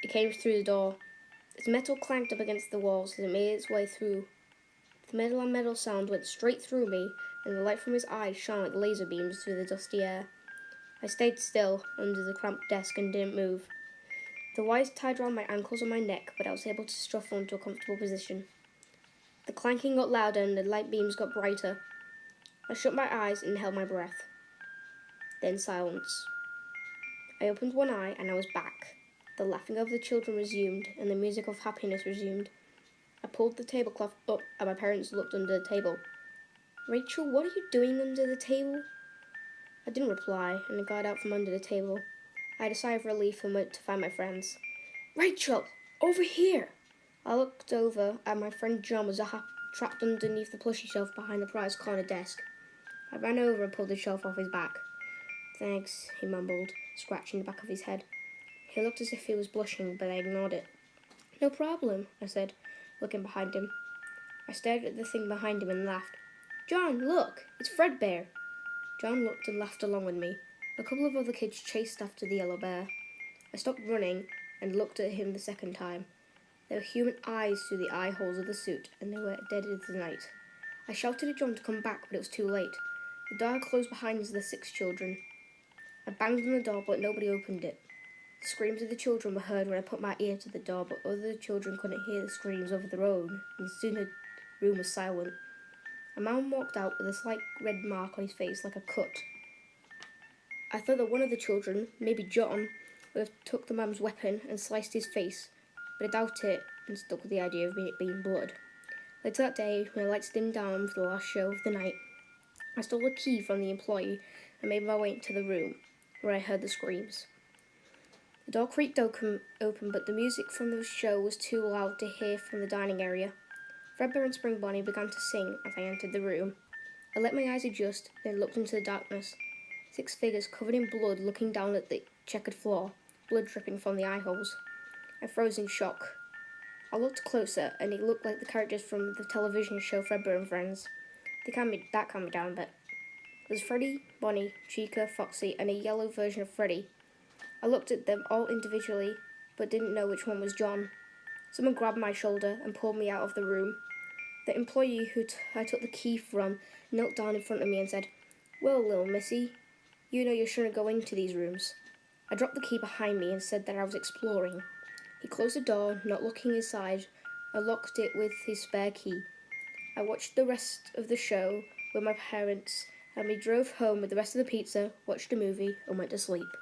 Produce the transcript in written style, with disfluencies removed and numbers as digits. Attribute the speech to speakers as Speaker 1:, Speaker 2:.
Speaker 1: It came through the door. Its metal clanked up against the walls as it made its way through. The metal on metal sound went straight through me, and the light from his eyes shone like laser beams through the dusty air. I stayed still under the cramped desk and didn't move. The wires tied around my ankles and my neck, but I was able to struggle into a comfortable position. The clanking got louder and the light beams got brighter. I shut my eyes and held my breath. Then silence. I opened one eye and I was back. The laughing of the children resumed, and the music of happiness resumed. I pulled the tablecloth up and my parents looked under the table. "Rachel, what are you doing under the table?" I didn't reply, and I got out from under the table. I had a sigh of relief and went to find my friends. "Rachel, over here!" I looked over and my friend John was trapped underneath the plushie shelf behind the prize corner desk. I ran over and pulled the shelf off his back. "Thanks," he mumbled, scratching the back of his head. He looked as if he was blushing, but I ignored it. "No problem," I said, looking behind him. I stared at the thing behind him and laughed. "John, look! It's Fredbear!" John looked and laughed along with me. A couple of other kids chased after the yellow bear. I stopped running and looked at him the second time. There were human eyes through the eye holes of the suit, and they were dead as the night. I shouted at John to come back, but it was too late. The door closed behind the 6 children. I banged on the door, but nobody opened it. The screams of the children were heard when I put my ear to the door, but other children couldn't hear the screams over their own, and soon the room was silent. A man walked out with a slight red mark on his face like a cut. I thought that one of the children, maybe John, would have took the man's weapon and sliced his face, but I doubt it and stuck with the idea of it being blood. Later that day, when the lights dimmed down for the last show of the night, I stole a key from the employee and made my way into the room, where I heard the screams. The door creaked open, but the music from the show was too loud to hear from the dining area. Fredbear and Spring Bonnie began to sing as I entered the room. I let my eyes adjust, then looked into the darkness. 6 figures covered in blood looking down at the checkered floor, blood dripping from the eye holes. I froze in shock. I looked closer, and it looked like the characters from the television show Fredbear and Friends. That calmed me down a bit. There's Freddy, Bonnie, Chica, Foxy, and a yellow version of Freddy. I looked at them all individually, but didn't know which one was John. Someone grabbed my shoulder and pulled me out of the room. The employee who I took the key from knelt down in front of me and said, "Well, little missy, you know you shouldn't go into these rooms." I dropped the key behind me and said that I was exploring. He closed the door, not looking inside, and locked it with his spare key. I watched the rest of the show with my parents, and we drove home with the rest of the pizza, watched a movie, and went to sleep.